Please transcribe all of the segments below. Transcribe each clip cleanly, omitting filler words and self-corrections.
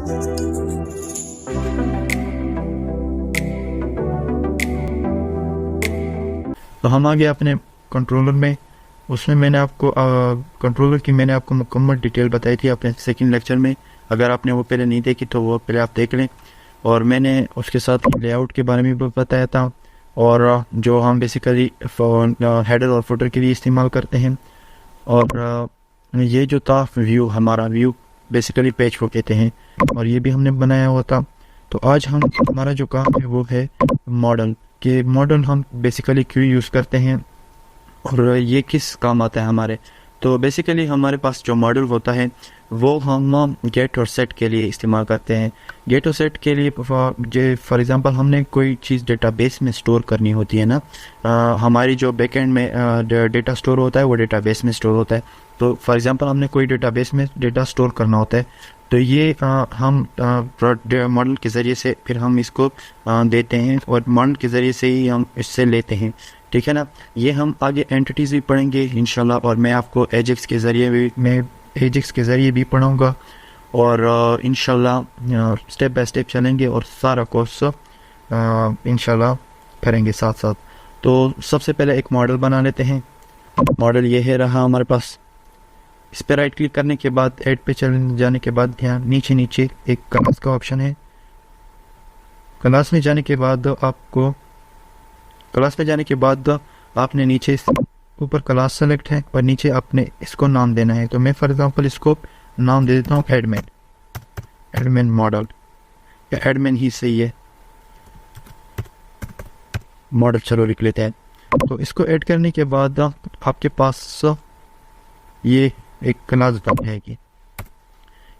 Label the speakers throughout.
Speaker 1: तो हम आ गए अपने कंट्रोलर में। उसमें मैंने आपको कंट्रोलर की मैंने आपको मुकम्मल डिटेल बताई थी अपने सेकंड लेक्चर में। अगर आपने वो पहले नहीं देखी तो वो पहले आप देख लें। और मैंने उसके साथ लेआउट के बारे में भी बताया था, और जो हम बेसिकली हेडर और फुटर के लिए इस्तेमाल करते हैं। और ये जो था व्यू, हमारा व्यू बेसिकली पेज को कहते हैं, और ये भी हमने बनाया हुआ था। तो आज हमारा जो काम है वो है मॉडल के। मॉडल हम बेसिकली क्यों यूज़ करते हैं और ये किस काम आता है हमारे। तो बेसिकली हमारे पास जो मॉडल होता है वो हम गेट और सेट के लिए इस्तेमाल करते हैं। गेट और सेट के लिए फॉर एग्जांपल हमने कोई चीज़ डेटाबेस में स्टोर करनी होती है ना, हमारी जो बैकएंड में डेटा स्टोर होता है वो डेटाबेस में स्टोर होता है। तो फॉर एग्जांपल हमने कोई डेटाबेस में डेटा स्टोर करना होता है, तो ये हम मॉडल के ज़रिए से फिर हम इसको देते हैं, और मॉडल के ज़रिए से ही हम इससे लेते हैं। ठीक है ना। ये हम आगे एंटिटीज़ भी पढ़ेंगे इंशाल्लाह, और मैं आपको एजेक्स के ज़रिए भी पढ़ाऊँगा, और इंशाल्लाह स्टेप बाय स्टेप चलेंगे और सारा कोर्स इंशाल्लाह करेंगे साथ साथ। तो सबसे पहले एक मॉडल बना लेते हैं। मॉडल ये है रहा हमारे पास। इस पर राइट क्लिक करने के बाद ऐड पे चले जाने के बाद ध्यान नीचे एक क्लास का ऑप्शन है। क्लास में जाने के बाद आपने नीचे ऊपर क्लास सेलेक्ट है और नीचे आपने इसको नाम देना है। तो मैं फॉर एग्जांपल इसको नाम दे देता हूँ एडमिन मॉडल, या एडमिन ही सही है, मॉडल चलो लिख लेते हैं। तो इसको ऐड करने के बाद आपके पास ये एक क्लास बन जाएगी।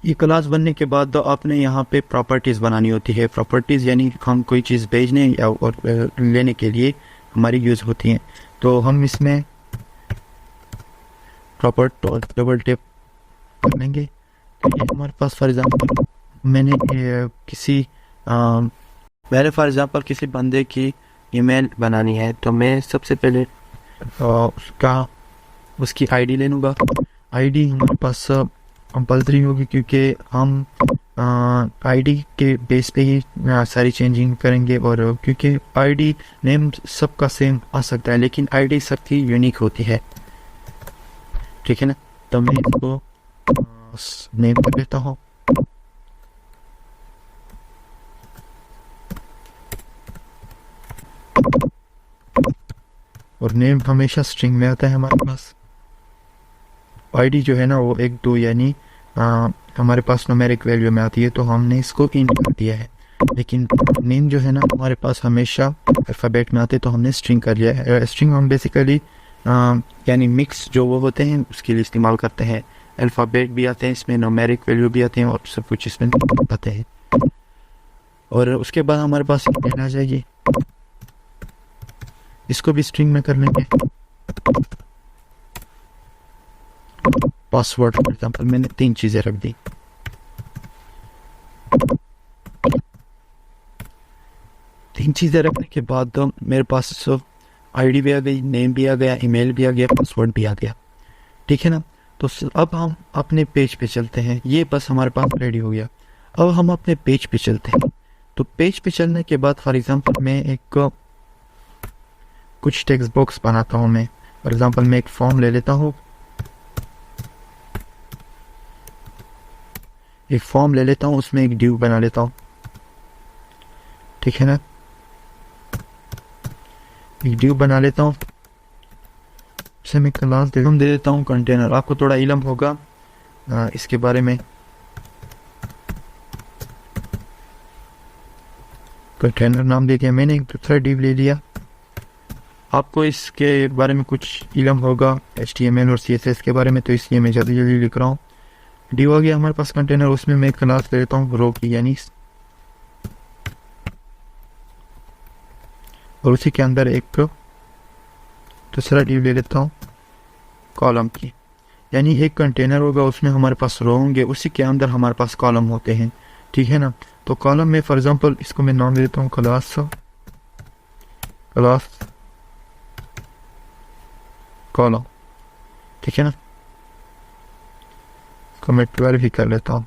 Speaker 1: ये क्लास बनने के बाद आपने यहाँ पे प्रॉपर्टीज़ बनानी होती है। प्रॉपर्टीज़ यानी हम कोई चीज़ भेजने या और लेने के लिए हमारी यूज़ होती हैं। तो हम इसमें प्रॉपर्टी और डबल टेप कर लेंगे। तो ये हमारे पास फॉर एग्जांपल मैंने फॉर एग्जांपल किसी बंदे की ईमेल बनानी है, तो मैं सबसे पहले उसकी आईडी ले लूँगा। आईडी हमारे पास कंपल्सरी होगी, क्योंकि हम आईडी के बेस पे ही सारी चेंजिंग करेंगे। और क्योंकि आईडी नेम सबका सेम आ सकता है, लेकिन आईडी सबकी यूनिक होती है। ठीक है ना। तो मैं इसको नेम कर लेता हूँ। और नेम हमेशा स्ट्रिंग में आता है हमारे पास। आईडी जो है ना वो 1 2 यानी हमारे पास न्यूमेरिक वैल्यू में आती है, तो हमने इसको इंट कर दिया है। लेकिन नेम जो है ना हमारे पास हमेशा अल्फ़ाबेट में आते, तो हमने स्ट्रिंग कर लिया है। स्ट्रिंग हम बेसिकली यानी मिक्स जो वो होते हैं उसके लिए इस्तेमाल करते हैं। अल्फ़ाबेट भी आते हैं इसमें, न्यूमेरिक वैल्यू भी आते हैं, और सब कुछ इसमें आते हैं। और उसके बाद हमारे पास आ जाएगी, इसको भी स्ट्रिंग में कर लेंगे। पासवर्ड फॉर एग्जांपल मैंने 3 चीज़ें रख दी। तीन चीज़ें रखने के बाद मेरे पास आईडी भी आ गई, नेम भी आ गया, ईमेल भी आ गया, पासवर्ड भी आ गया। ठीक है ना। तो अब हम अपने पेज पे चलते हैं। ये बस हमारे पास रेडी हो गया। अब हम अपने पेज पे चलते हैं। तो पेज पे चलने के बाद फॉर एग्जांपल मैं कुछ टेक्स्ट बॉक्स बनाता हूँ। मैं फॉर एग्जांपल मैं एक फॉर्म ले लेता हूँ, उसमें एक ड्यू बना लेता हूँ। ठीक है ना। एक ड्यू बना लेता हूँ, उसे मैं क्लास दे देता हूँ कंटेनर। आपको थोड़ा इल्म होगा इसके बारे में। कंटेनर नाम दे दिया मैंने, एक दूसरा डिव ले लिया। आपको इसके बारे में कुछ इल्म होगा HTML और CSS के बारे में, तो इसलिए मैं जल्दी जल्दी लिख रहा हूँ। डिव हो गया हमारे पास कंटेनर, उसमें मैं क्लास ले लेता हूँ रो की, यानी और उसी के अंदर एक दूसरा डिव ले लेता हूँ कॉलम की। यानी एक कंटेनर होगा, उसमें हमारे पास रो होंगे, उसी के अंदर हमारे पास कॉलम होते हैं। ठीक है ना। तो कॉलम में फॉर एग्जांपल इसको मैं नाम दे देता हूँ क्लास कॉलम। ठीक है ना। इसको मैं 12 ही कर लेता हूँ।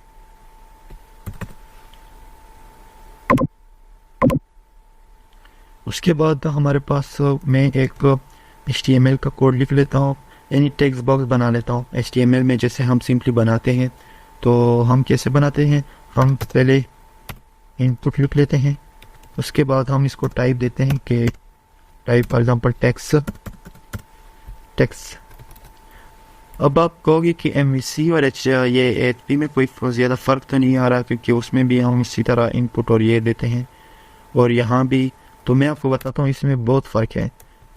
Speaker 1: उसके बाद हमारे पास मैं एक HTML का कोड लिख लेता हूँ, यानी टेक्स्ट बॉक्स बना लेता हूँ HTML में, जैसे हम सिंपली बनाते हैं। तो हम कैसे बनाते हैं, हम पहले इनपुट लिख लेते हैं, उसके बाद हम इसको टाइप देते हैं कि टाइप फॉर एग्जांपल टेक्स्ट। अब आप कहोगे कि MVC और ये HP में कोई ज़्यादा फ़र्क तो नहीं आ रहा, क्योंकि उसमें भी हम इसी तरह इनपुट और ये देते हैं और यहाँ भी। तो मैं आपको बताता हूँ इसमें बहुत फ़र्क है।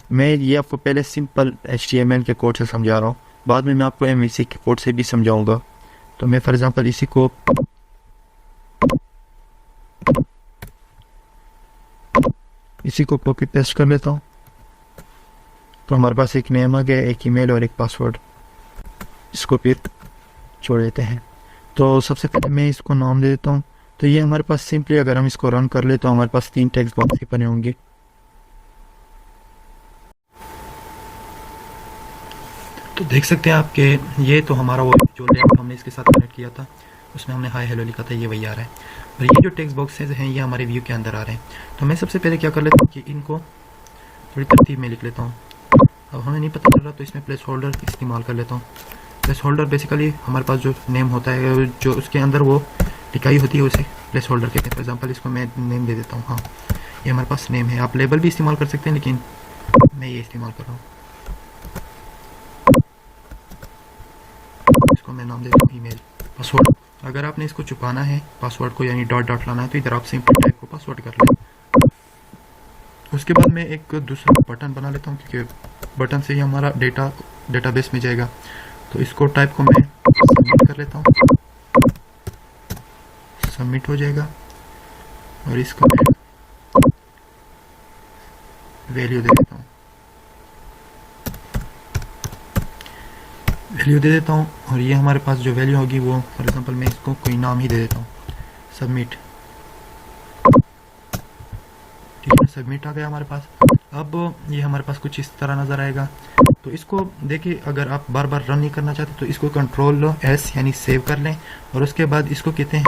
Speaker 1: मैं ये आपको पहले सिंपल HTML के कोड से समझा रहा हूँ, बाद में मैं आपको MVC के कोड से भी समझाऊंगा। तो मैं फॉर एग्जांपल इसी को कॉपी पेस्ट कर लेता हूँ। तो हमारे पास एक नेम आ गया, एक ईमेल और एक पासवर्ड। इसको फिर छोड़ देते हैं। तो सबसे पहले मैं इसको नाम दे देता हूँ। तो ये हमारे पास सिंपली अगर हम इसको रन कर ले तो हमारे पास 3 टेक्स्ट बॉक्स ही बने होंगे। तो देख सकते हैं आपके ये तो हमारा वो जो लेआउट हमने इसके साथ कनेक्ट किया था, उसमें हमने हाय हेलो लिखा था, ये वही आ रहा है। और ये जो टेक्स्ट बॉक्सेज हैं ये हमारे व्यू के अंदर आ रहे हैं। तो मैं सबसे पहले क्या कर लेता हूँ कि इनको थोड़ी तरतीब में लिख लेता हूँ। अब हमें नहीं पता चल रहा तो इसमें प्लेस होल्डर इस्तेमाल कर लेता हूँ। प्लेस होल्डर बेसिकली हमारे पास जो नेम होता है, जो उसके अंदर वो लिखाई होती है, उसे प्लेस होल्डर कहते हैं। फॉर एग्जाम्पल इसको मैं नेम दे देता हूँ। हाँ, ये हमारे पास नेम है। आप लेबल भी इस्तेमाल कर सकते हैं, लेकिन मैं ये इस्तेमाल कर रहा हूँ। इसको मैं नाम दे देता हूँ ईमेल। पासवर्ड, अगर आपने इसको छुपाना है पासवर्ड को, यानी डॉट डॉट लाना है, तो इधर आप सिंपल टाइप को पासवर्ड कर लें। उसके बाद मैं एक दूसरा बटन बना लेता हूँ, क्योंकि बटन से ही हमारा डेटाबेस में जाएगा। तो इसको टाइप को मैं सबमिट कर लेता हूँ, सबमिट हो जाएगा। और इसको मैं वैल्यू दे देता हूँ, और ये हमारे पास जो वैल्यू होगी वो फॉर एग्जांपल मैं इसको कोई नाम ही दे देता हूँ, सबमिट। ठीक है, सबमिट आ गया हमारे पास। अब ये हमारे पास कुछ इस तरह नज़र आएगा। तो इसको देखिए, अगर आप बार बार रन नहीं करना चाहते तो इसको Ctrl+S यानी सेव कर लें, और उसके बाद इसको कहते हैं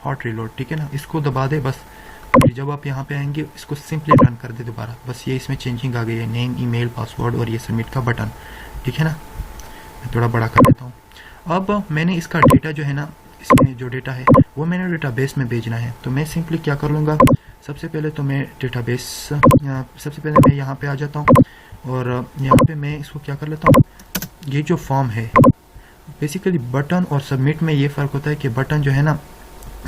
Speaker 1: हॉट रीलोड। ठीक है ना, इसको दबा दे बस। फिर जब आप यहाँ पे आएंगे इसको सिंपली रन कर दे दोबारा, बस ये इसमें चेंजिंग आ गई है, नेम, ईमेल, पासवर्ड और ये सबमिट का बटन। ठीक है ना, मैं थोड़ा बड़ा कर देता हूँ। अब मैंने इसका डेटा जो है ना, इसमें जो डेटा है वो मैंने डेटाबेस में भेजना है। तो मैं सिंपली क्या कर लूँगा, सबसे पहले तो मैं सबसे पहले मैं यहाँ पे आ जाता हूँ, और यहाँ पे मैं इसको क्या कर लेता हूँ, ये जो फॉर्म है बेसिकली बटन और सबमिट में ये फ़र्क होता है कि बटन जो है ना,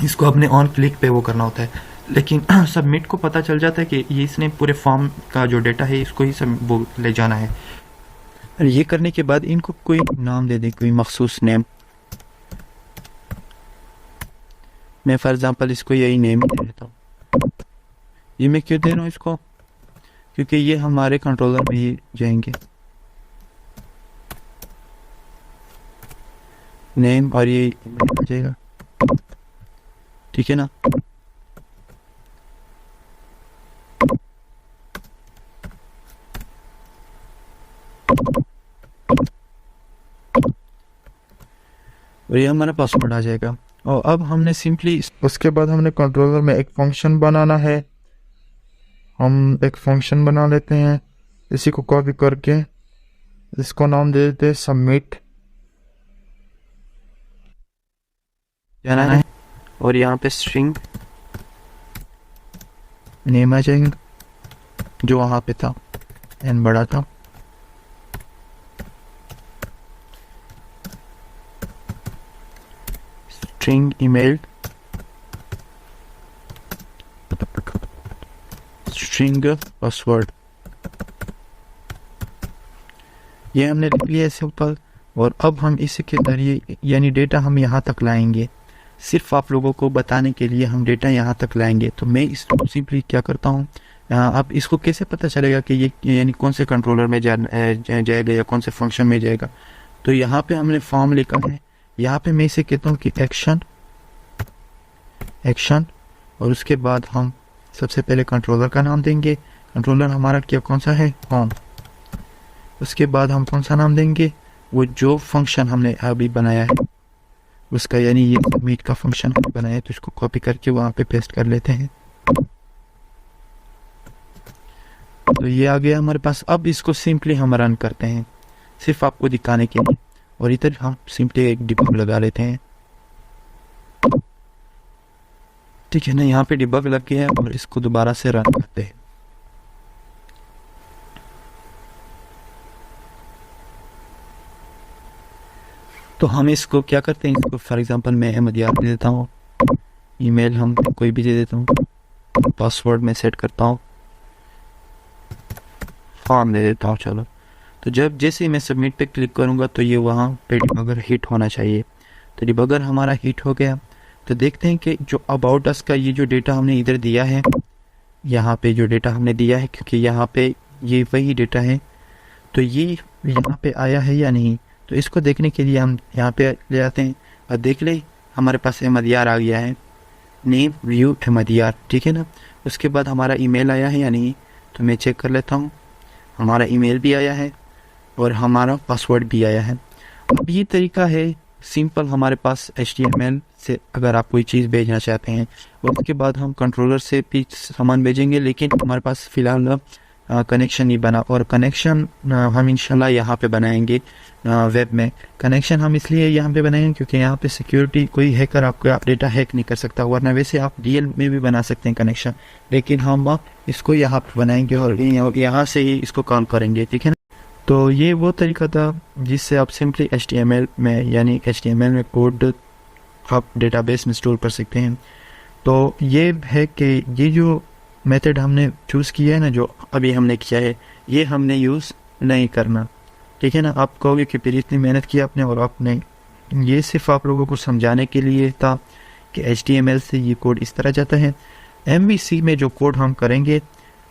Speaker 1: इसको अपने ऑन क्लिक पे वो करना होता है, लेकिन सबमिट को पता चल जाता है कि ये इसने पूरे फॉर्म का जो डेटा है इसको ही सब वो ले जाना है। और ये करने के बाद इनको कोई नाम दे दें, कोई मखसूस नेम। मैं फॉर एग्जांपल इसको यही नेम दे देता हूँ। ये मैं क्यों दे रहा हूँ इसको, क्योंकि ये हमारे कंट्रोलर में ही जाएंगे, नेम और ये आ जाएगा। ठीक है ना, और ये हमारा पासवर्ड आ जाएगा। और अब हमने सिंपली उसके बाद हमने कंट्रोलर में एक फंक्शन बनाना है। हम एक फंक्शन बना लेते हैं, इसी को कॉपी करके इसको नाम दे देते हैं सबमिट जाना है, और यहाँ पे स्ट्रिंग नेम आ जाएगा जो वहाँ पे था, एन बड़ा था। स्ट्रिंग ईमेल, स्ट्रिंग पासवर्ड, ये हमने लिख लिया सिंपल। और अब हम इसके जरिए यानी डेटा हम यहाँ तक लाएंगे, सिर्फ आप लोगों को बताने के लिए हम डेटा यहाँ तक लाएंगे। तो मैं इसको सिंपली क्या करता हूँ, अब इसको कैसे पता चलेगा कि ये यानी कौन से कंट्रोलर में जाएगा या कौन से फंक्शन में जाएगा। तो यहाँ पे हमने फॉर्म लिखा है, यहाँ पे मैं इसे कहता हूँ कि एक्शन, और उसके बाद हम सबसे पहले कंट्रोलर का नाम देंगे। कंट्रोलर हमारा क्या कौन सा है, होम। उसके बाद हम कौन सा नाम देंगे, वो जो फंक्शन हमने अभी बनाया है उसका, यानी ये सबमिट का फंक्शन हमने बनाया है। तो इसको कॉपी करके वहाँ पे पेस्ट कर लेते हैं। तो ये आ गया हमारे पास। अब इसको सिंपली हम रन करते हैं सिर्फ आपको दिखाने के लिए, और इधर हम सिंपली एक डिबग लगा लेते हैं। ठीक है ना, यहाँ पे डिबग लग गया है और इसको दोबारा से रन करते हैं। तो हम इसको क्या करते हैं, इसको फॉर एग्जांपल मैं अहमद यार दे देता हूँ, ईमेल हम कोई भी दे देता हूँ, पासवर्ड में सेट करता हूँ, फॉर्म दे देता हूँ। चलो, तो जब जैसे ही मैं सबमिट पे क्लिक करूँगा तो ये वहाँ पे डिबगर हिट होना चाहिए। तो डिबगर हमारा हिट हो गया। तो देखते हैं कि जो अबाउट अस का ये जो डेटा हमने इधर दिया है, यहाँ पे जो डेटा हमने दिया है, क्योंकि यहाँ पे ये वही डेटा है, तो ये यहाँ पे आया है या नहीं। तो इसको देखने के लिए हम यहाँ पे ले आते हैं और देख ले हमारे पास अहमद यार आ गया है, नेम व्यू अहमद यार। ठीक है ना, उसके बाद हमारा ईमेल आया है या नहीं, तो मैं चेक कर लेता हूँ। हमारा ईमेल भी आया है और हमारा पासवर्ड भी आया है। अब ये तरीका है सिंपल हमारे पास HTML से अगर आप कोई चीज़ भेजना चाहते हैं, उसके बाद हम कंट्रोलर से भी सामान भेजेंगे, लेकिन हमारे पास फ़िलहाल कनेक्शन नहीं बना, और कनेक्शन हम इंशाल्लाह यहाँ पे बनाएंगे। वेब में कनेक्शन हम इसलिए यहाँ पे बनाएंगे क्योंकि यहाँ पे सिक्योरिटी, कोई हैकर आपको आप डेटा हैक नहीं कर सकता, वरना वैसे आप DL में भी बना सकते हैं कनेक्शन, लेकिन हम इसको यहाँ पे बनाएंगे और यहाँ से ही इसको काम करेंगे। ठीक है ना, तो ये वो तरीका था जिससे आप सिंपली HTML में, यानी HTML में कोड आप डेटाबेस में स्टोर कर सकते हैं। तो ये है कि ये जो मेथड हमने चूज़ किया है ना, जो अभी हमने किया है, ये हमने यूज़ नहीं करना। ठीक है ना, आप कहोगे कि फिर इतनी मेहनत की आपने और आपने, ये सिर्फ आप लोगों को समझाने के लिए था कि HTML से ये कोड इस तरह जाता है। MVC में जो कोड हम करेंगे,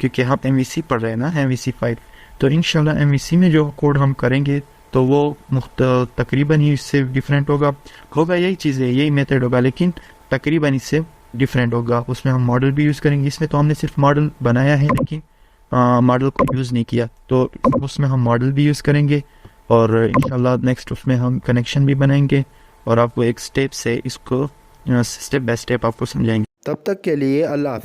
Speaker 1: क्योंकि हम MVC पढ़ रहे हैं ना, MVC 5, तो इंशाल्लाह MVC में जो कोड हम करेंगे तो वो तकरीबन ही इससे डिफरेंट होगा यही चीज़ है, यही मेथड होगा, लेकिन तकरीबन इससे डिफरेंट होगा। उसमें हम मॉडल भी यूज़ करेंगे। इसमें तो हमने सिर्फ मॉडल बनाया है, लेकिन मॉडल को यूज़ नहीं किया, तो उसमें हम मॉडल भी यूज़ करेंगे और इंशाल्लाह नेक्स्ट उसमें हम कनेक्शन भी बनाएंगे और आपको एक स्टेप से इसको स्टेप बाय स्टेप आपको समझाएंगे।
Speaker 2: तब तक के लिए अल्लाह।